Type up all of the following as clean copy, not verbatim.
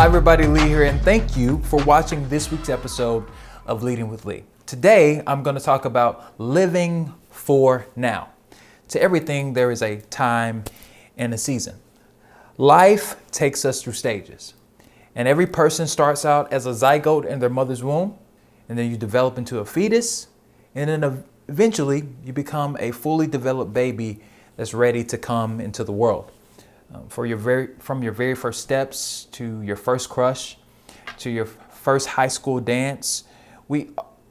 Hi everybody, Lee here, and thank you for watching this week's episode of Leading with Lee. Today, I'm going to talk about living for now. To everything, there is a time and a season. Life takes us through stages, and every person starts out as a zygote in their mother's womb, and then you develop into a fetus, and then eventually you become a fully developed baby that's ready to come into the world. From your very first steps to your first crush, to your first high school dance,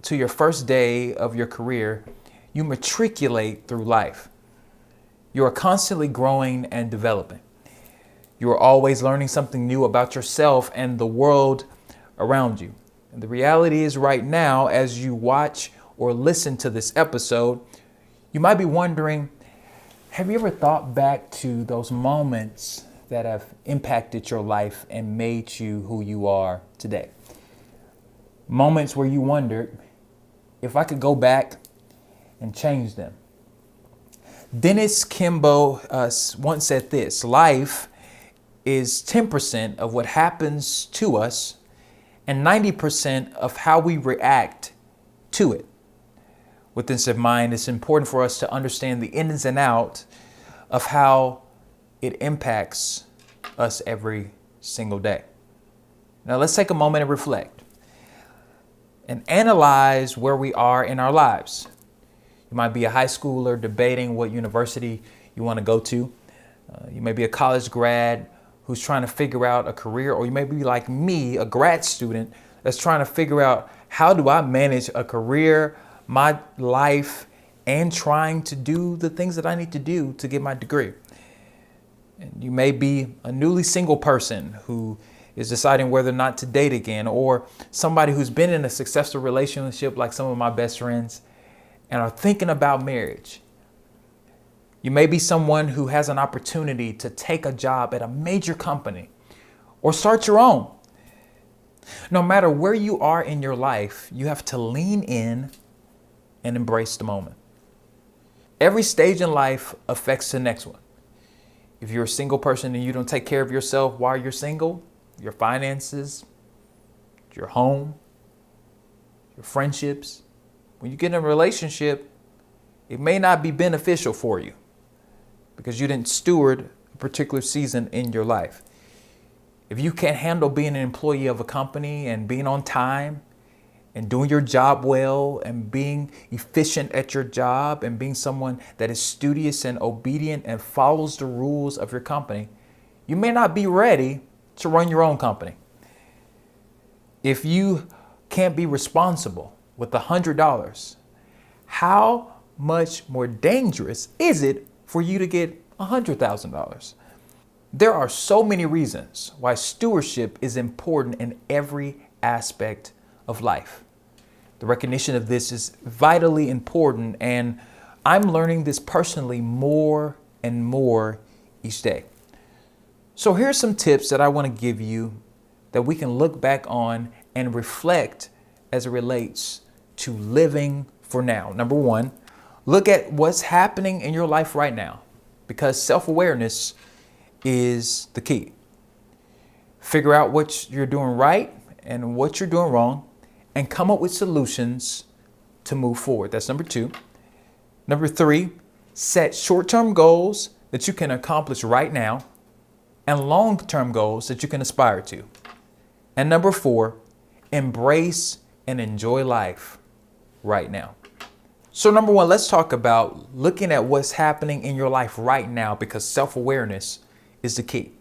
to your first day of your career, you matriculate through life. You are constantly growing and developing. You are always learning something new about yourself and the world around you. And the reality is right now, as you watch or listen to this episode, you might be wondering, have you ever thought back to those moments that have impacted your life and made you who you are today? Moments where you wondered, if I could go back and change them. Dennis Kimbo once said this: life is 10% of what happens to us and 90% of how we react to it. With this in mind, it's important for us to understand the ins and outs of how it impacts us every single day. Now, let's take a moment and reflect and analyze where we are in our lives. You might be a high schooler debating what university you want to go to. You may be a college grad who's trying to figure out a career, or you may be like me, a grad student that's trying to figure out, how do I manage a career, my life, and trying to do the things that I need to do to get my degree. And you may be a newly single person who is deciding whether or not to date again, or somebody who's been in a successful relationship like some of my best friends and are thinking about marriage. You may be someone who has an opportunity to take a job at a major company or start your own. No matter where you are in your life, you have to lean in and embrace the moment. Every stage in life affects the next one. If you're a single person and you don't take care of yourself while you're single, your finances, your home, your friendships, when you get in a relationship, it may not be beneficial for you because you didn't steward a particular season in your life. If you can't handle being an employee of a company and being on time and doing your job well and being efficient at your job and being someone that is studious and obedient and follows the rules of your company, you may not be ready to run your own company. If you can't be responsible with $100, how much more dangerous is it for you to get $100,000? There are so many reasons why stewardship is important in every aspect of life. The recognition of this is vitally important, and I'm learning this personally more and more each day. So here's some tips that I want to give you that we can look back on and reflect as it relates to living for now. Number one, look at what's happening in your life right now, because self-awareness is the key. Figure out what you're doing right and what you're doing wrong, and come up with solutions to move forward. That's number two. Number three, set short-term goals that you can accomplish right now and long-term goals that you can aspire to. And number four, embrace and enjoy life right now. So number one, let's talk about looking at what's happening in your life right now, because self-awareness is the key.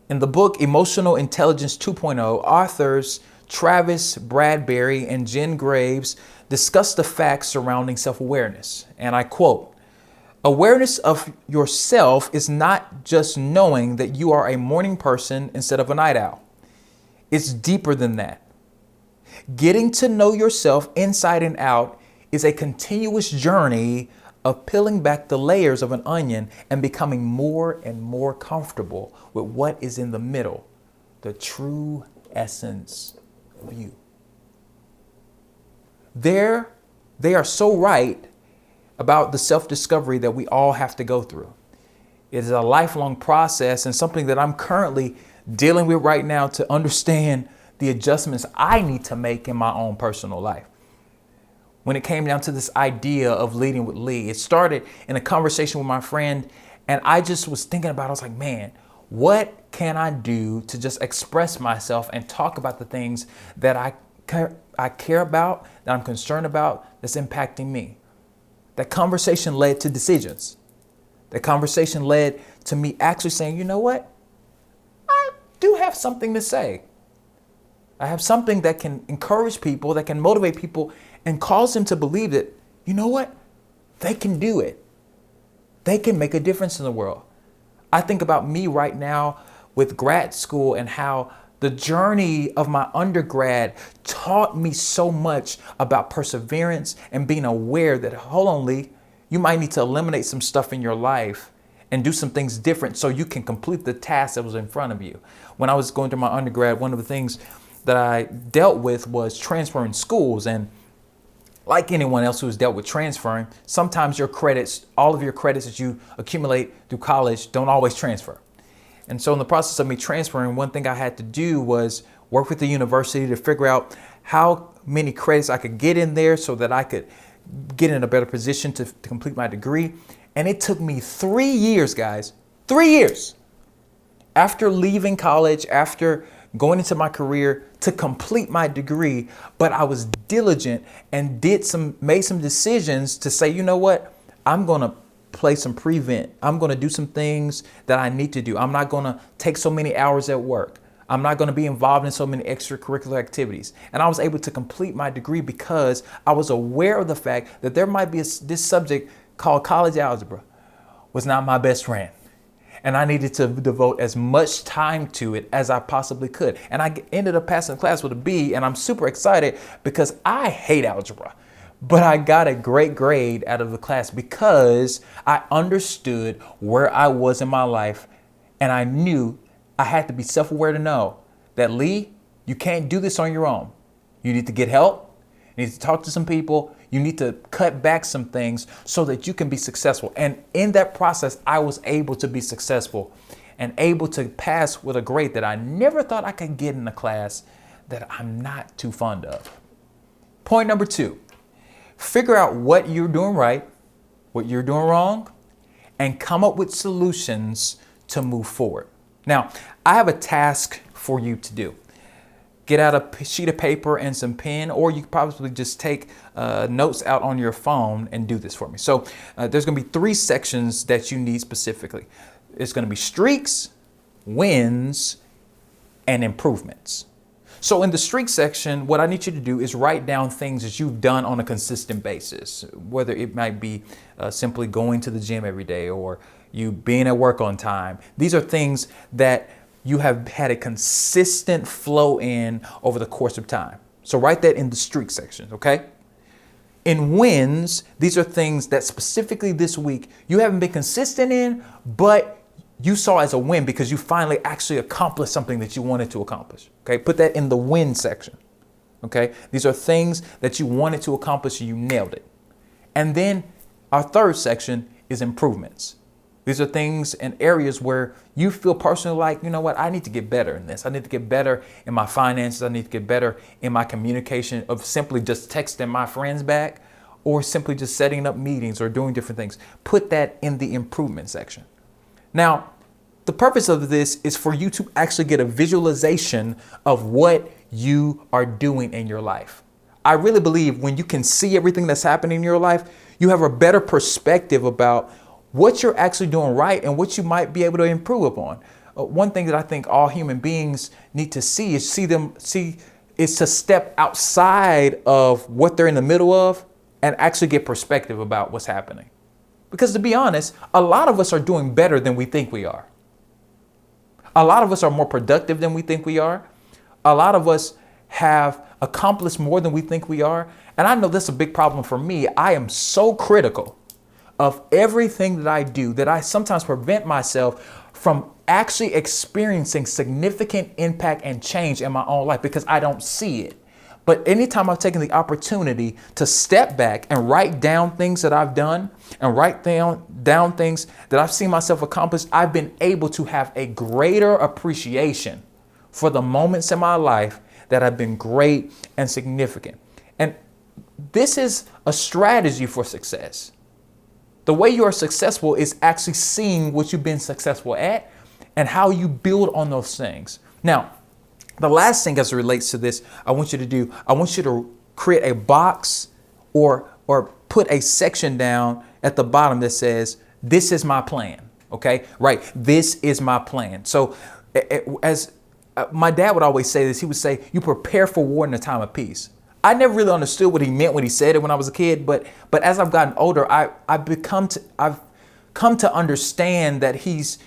In the book Emotional Intelligence 2.0, authors Travis Bradberry and Jen Graves discuss the facts surrounding self-awareness. And I quote, "Awareness of yourself is not just knowing that you are a morning person instead of a night owl. It's deeper than that. Getting to know yourself inside and out is a continuous journey of peeling back the layers of an onion and becoming more and more comfortable with what is in the middle, the true essence of you." They are so right about the self-discovery that we all have to go through. It is a lifelong process and something that I'm currently dealing with right now to understand the adjustments I need to make in my own personal life. When it came down to this idea of leading with Lee, it started in a conversation with my friend, and I just was thinking about it. I was like, man, what can I do to just express myself and talk about the things that I care about, that I'm concerned about, that's impacting me? That conversation led to decisions. That conversation led to me actually saying, you know what? I do have something to say. I have something that can encourage people, that can motivate people and cause them to believe that, you know what? They can do it. They can make a difference in the world. I think about me right now with grad school and how the journey of my undergrad taught me so much about perseverance and being aware that, hold on, Lee, you might need to eliminate some stuff in your life and do some things different so you can complete the task that was in front of you. When I was going through my undergrad, one of the things that I dealt with was transferring schools. And like anyone else who's dealt with transferring, sometimes your credits, all of your credits that you accumulate through college don't always transfer. And so in the process of me transferring, one thing I had to do was work with the university to figure out how many credits I could get in there so that I could get in a better position to complete my degree. And it took me 3 years, guys, 3 years after leaving college, after going into my career to complete my degree. But I was diligent and made some decisions to say, you know what, I'm going to play some prevent. I'm going to do some things that I need to do. I'm not going to take so many hours at work. I'm not going to be involved in so many extracurricular activities. And I was able to complete my degree because I was aware of the fact that there might be this subject called college algebra was not my best friend. And I needed to devote as much time to it as I possibly could. And I ended up passing the class with a B, and I'm super excited because I hate algebra. But I got a great grade out of the class because I understood where I was in my life, and I knew I had to be self-aware to know that, Lee, you can't do this on your own. You need to get help. You need to talk to some people. You need to cut back some things so that you can be successful. And in that process, I was able to be successful and able to pass with a grade that I never thought I could get in a class that I'm not too fond of. Point number 2, figure out what you're doing right, what you're doing wrong, and come up with solutions to move forward. Now, I have a task for you to do. Get out a sheet of paper and some pen, or you could probably just take notes out on your phone and do this for me. So there's going to be 3 sections that you need specifically. It's going to be streaks, wins, and improvements. So in the streak section, what I need you to do is write down things that you've done on a consistent basis, whether it might be simply going to the gym every day or you being at work on time. These are things that you have had a consistent flow in over the course of time. So write that in the streak section, okay? In wins, these are things that specifically this week you haven't been consistent in, but you saw as a win because you finally actually accomplished something that you wanted to accomplish. Okay, put that in the win section. Okay, these are things that you wanted to accomplish and you nailed it. And then our third section is improvements. These are things and areas where you feel personally like, you know what, I need to get better in this. I need to get better in my finances. I need to get better in my communication of simply just texting my friends back or simply just setting up meetings or doing different things. Put that in the improvement section. Now, the purpose of this is for you to actually get a visualization of what you are doing in your life. I really believe when you can see everything that's happening in your life, you have a better perspective about what you're actually doing right and what you might be able to improve upon. One thing that I think all human beings need to see is to step outside of what they're in the middle of and actually get perspective about what's happening. Because to be honest, a lot of us are doing better than we think we are. A lot of us are more productive than we think we are. A lot of us have accomplished more than we think we are. And I know this is a big problem for me. I am so critical of everything that I do that I sometimes prevent myself from actually experiencing significant impact and change in my own life because I don't see it. But anytime I've taken the opportunity to step back and write down things that I've done and write down things that I've seen myself accomplish, I've been able to have a greater appreciation for the moments in my life that have been great and significant. And this is a strategy for success. The way you are successful is actually seeing what you've been successful at and how you build on those things. Now, the last thing as it relates to this, I want you to create a box or put a section down at the bottom that says, this is my plan. Okay, right. This is my plan. So as my dad would always say this, he would say, you prepare for war in a time of peace. I never really understood what he meant when he said it when I was a kid, but as I've gotten older, I've come to understand that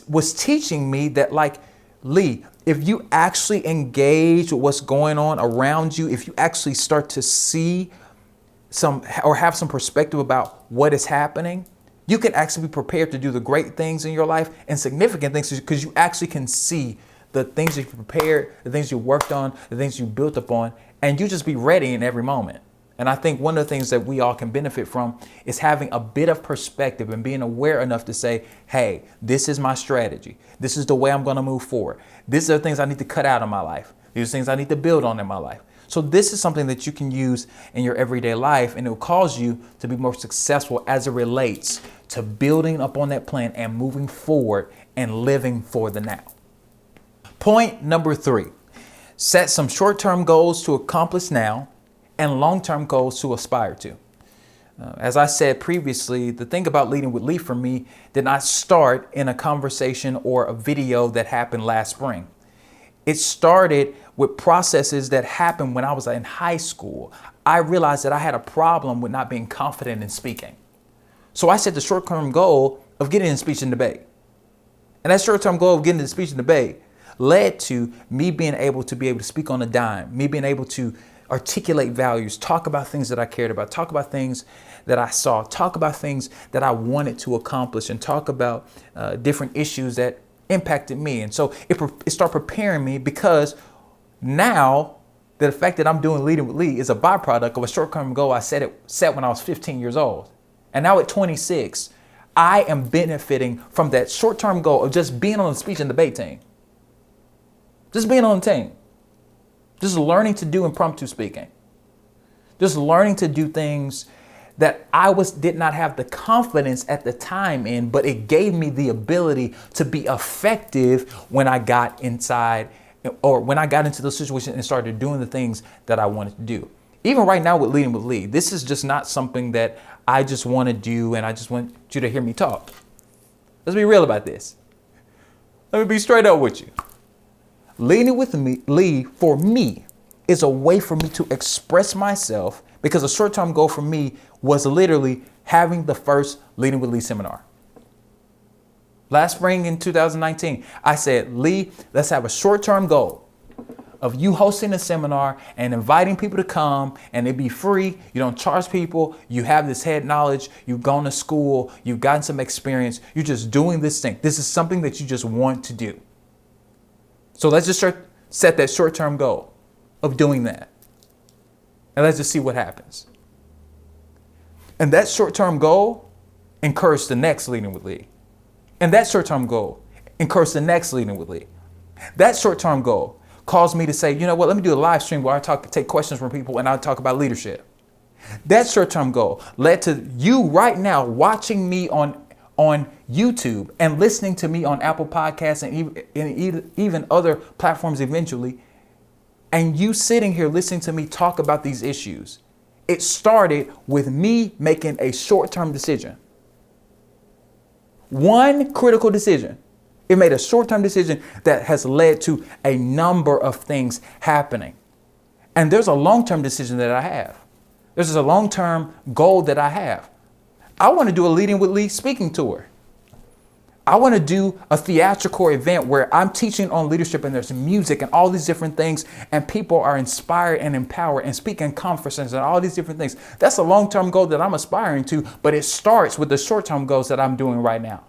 was teaching me that, like, Lee, if you actually engage with what's going on around you, if you actually start to see or have some perspective about what is happening, you can actually be prepared to do the great things in your life and significant things, because you actually can see the things you've prepared, the things you worked on, the things you built upon, and you just be ready in every moment. And I think one of the things that we all can benefit from is having a bit of perspective and being aware enough to say, hey, this is my strategy. This is the way I'm going to move forward. These are the things I need to cut out of my life. These are things I need to build on in my life. So this is something that you can use in your everyday life, and it will cause you to be more successful as it relates to building up on that plan and moving forward and living for the now. Point number 3, set some short-term goals to accomplish now and long-term goals to aspire to. As I said previously, the thing about Leading with Lee for me did not start in a conversation or a video that happened last spring. It started with processes that happened when I was in high school. I realized that I had a problem with not being confident in speaking. So I set the short-term goal of getting in speech and debate. And that short-term goal of getting into speech and debate led to me being able to speak on a dime, me being able to articulate values, talk about things that I cared about, talk about things that I saw, talk about things that I wanted to accomplish, and talk about different issues that impacted me. And so it started preparing me, because now the fact that I'm doing Leading with Lee is a byproduct of a short-term goal I set when I was 15 years old. And now at 26, I am benefiting from that short-term goal of just being on the speech and debate team. Just being on the team. Just learning to do impromptu speaking. Just learning to do things that I did not have the confidence at the time in, but it gave me the ability to be effective when I got inside, or when I got into the situation and started doing the things that I wanted to do. Even right now with Leading with Lee, this is just not something that I just want to do and I just want you to hear me talk. Let's be real about this. Let me be straight up with you. Leading with Lee for me is a way for me to express myself, because a short-term goal for me was literally having the first Leading with Lee seminar. Last spring in 2019, I said, Lee, let's have a short-term goal of you hosting a seminar and inviting people to come, and it'd be free. You don't charge people. You have this head knowledge. You've gone to school. You've gotten some experience. You're just doing this thing. This is something that you just want to do. So let's just set that short-term goal of doing that. And let's just see what happens. And that short-term goal encouraged the next Leading with Lee. And that short-term goal encouraged the next Leading with Lee. That short-term goal caused me to say, you know what, let me do a live stream where I take questions from people and I talk about leadership. That short-term goal led to you right now watching me on YouTube and listening to me on Apple Podcasts and even other platforms eventually, and you sitting here listening to me talk about these issues. It started with me making a short-term decision. One critical decision. It made a short-term decision that has led to a number of things happening. And there's a long-term decision that I have. There's a long-term goal that I have. I want to do a Leading with Lee speaking tour. I want to do a theatrical event where I'm teaching on leadership and there's music and all these different things, and people are inspired and empowered and speaking conferences and all these different things. That's a long-term goal that I'm aspiring to, but it starts with the short-term goals that I'm doing right now.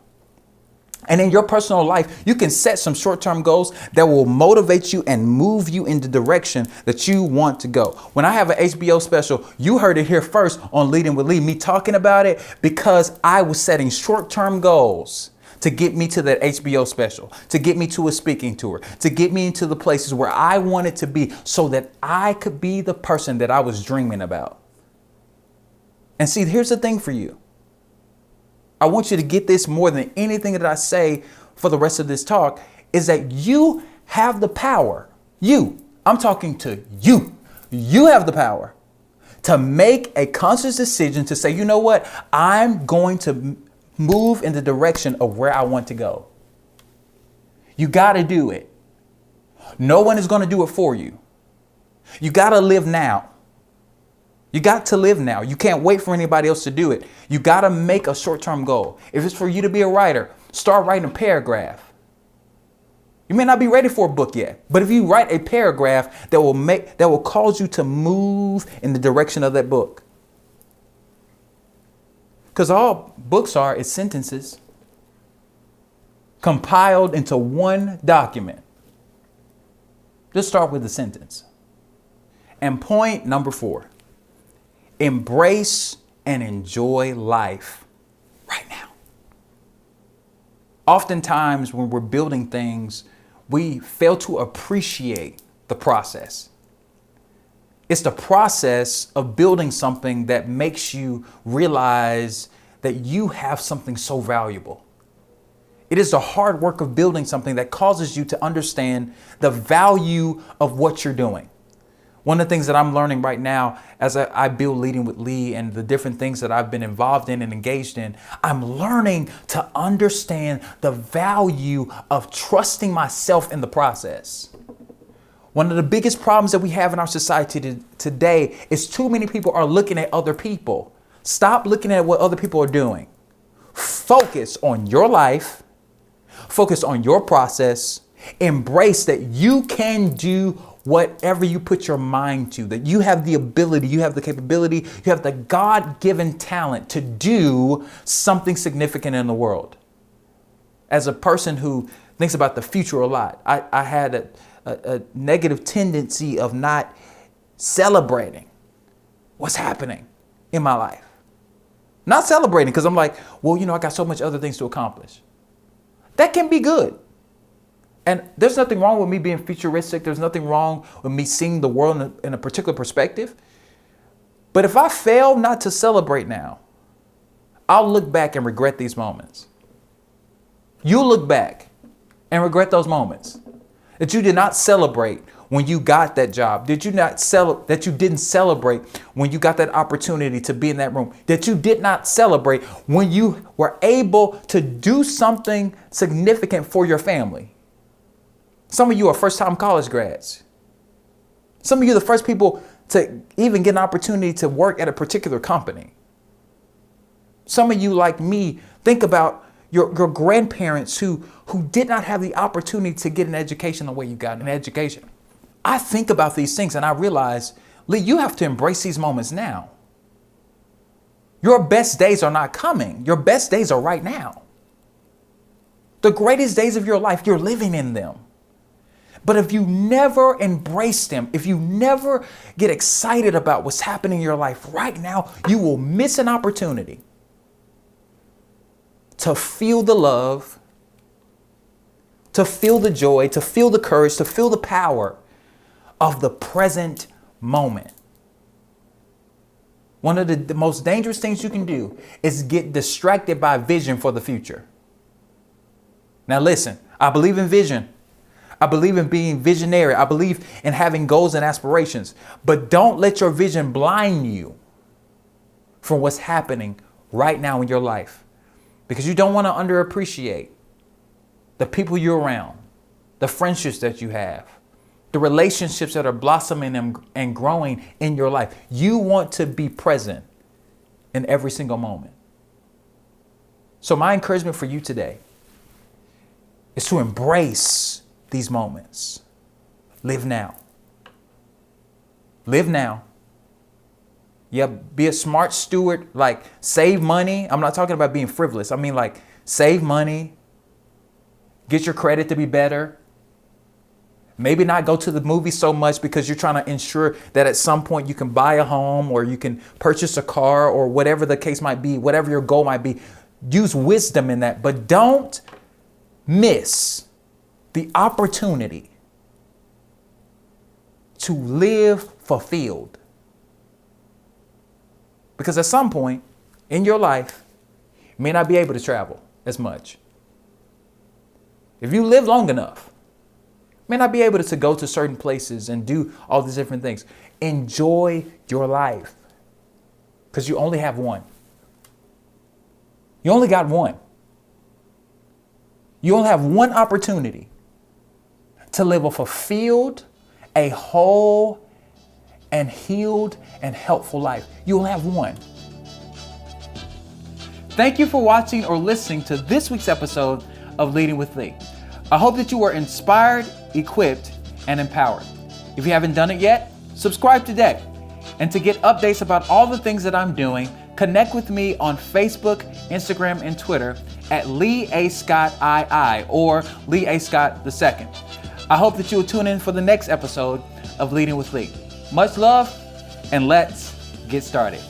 And in your personal life, you can set some short-term goals that will motivate you and move you in the direction that you want to go. When I have an HBO special, you heard it here first on Leading with Lee, me talking about it because I was setting short-term goals to get me to that HBO special, to get me to a speaking tour, to get me into the places where I wanted to be so that I could be the person that I was dreaming about. And see, here's the thing for you. I want you to get this more than anything that I say for the rest of this talk is that you have the power. I'm talking to you. You have the power to make a conscious decision to say, you know what? I'm going to move in the direction of where I want to go. You got to do it. No one is going to do it for you. You got to live now. You got to live now. You can't wait for anybody else to do it. You got to make a short-term goal. If it's for you to be a writer, start writing a paragraph. You may not be ready for a book yet, but if you write a paragraph that will cause you to move in the direction of that book. Because all books are is sentences compiled into one document. Just start with the sentence. And point number 4. Embrace and enjoy life right now. Oftentimes when we're building things, we fail to appreciate the process. It's the process of building something that makes you realize that you have something so valuable. It is the hard work of building something that causes you to understand the value of what you're doing. One of the things that I'm learning right now as I build Leading with Lee and the different things that I've been involved in and engaged in, I'm learning to understand the value of trusting myself in the process. One of the biggest problems that we have in our society today is too many people are looking at other people. Stop looking at what other people are doing. Focus on your life. Focus on your process. Embrace that you can do whatever you put your mind to, that you have the ability, you have the capability, you have the God-given talent to do something significant in the world. As a person who thinks about the future a lot, I had a negative tendency of not celebrating what's happening in my life. Not celebrating because I'm like, well, I got so much other things to accomplish. That can be good. And there's nothing wrong with me being futuristic. There's nothing wrong with me seeing the world in a particular perspective. But if I fail not to celebrate now, I'll look back and regret these moments. You'll look back and regret those moments that you did not celebrate when you got that job. That you didn't celebrate when you got that opportunity to be in that room. That you did not celebrate when you were able to do something significant for your family. Some of you are first-time college grads. Some of you are the first people to even get an opportunity to work at a particular company. Some of you, like me, think about your grandparents who did not have the opportunity to get an education the way you got an education. I think about these things and I realize, Lee, you have to embrace these moments now. Your best days are not coming. Your best days are right now. The greatest days of your life, you're living in them. But if you never embrace them, if you never get excited about what's happening in your life right now, you will miss an opportunity to feel the love, to feel the joy, to feel the courage, to feel the power of the present moment. One of the most dangerous things you can do is get distracted by vision for the future. Now listen, I believe in vision. I believe in being visionary. I believe in having goals and aspirations. But don't let your vision blind you from what's happening right now in your life. Because you don't want to underappreciate the people you're around, the friendships that you have, the relationships that are blossoming and growing in your life. You want to be present in every single moment. So my encouragement for you today is to embrace these moments. Live now. Live now. Yeah, be a smart steward, like save money. I'm not talking about being frivolous. I mean like save money, get your credit to be better. Maybe not go to the movies so much because you're trying to ensure that at some point you can buy a home or you can purchase a car or whatever the case might be, whatever your goal might be. Use wisdom in that, but don't miss the opportunity to live fulfilled. Because at some point in your life, you may not be able to travel as much. If you live long enough, may not be able to go to certain places and do all these different things. Enjoy your life because you only have one. You only got one. You only have one opportunity to live a fulfilled, a whole, and healed and helpful life. You only have one. Thank you for watching or listening to this week's episode of Leading with Lee. I hope that you were inspired, equipped, and empowered. If you haven't done it yet, subscribe today. And to get updates about all the things that I'm doing, connect with me on Facebook, Instagram, and Twitter at Lee A. Scott II or Lee A. Scott II. I hope that you will tune in for the next episode of Leading with Lee. Much love, and let's get started.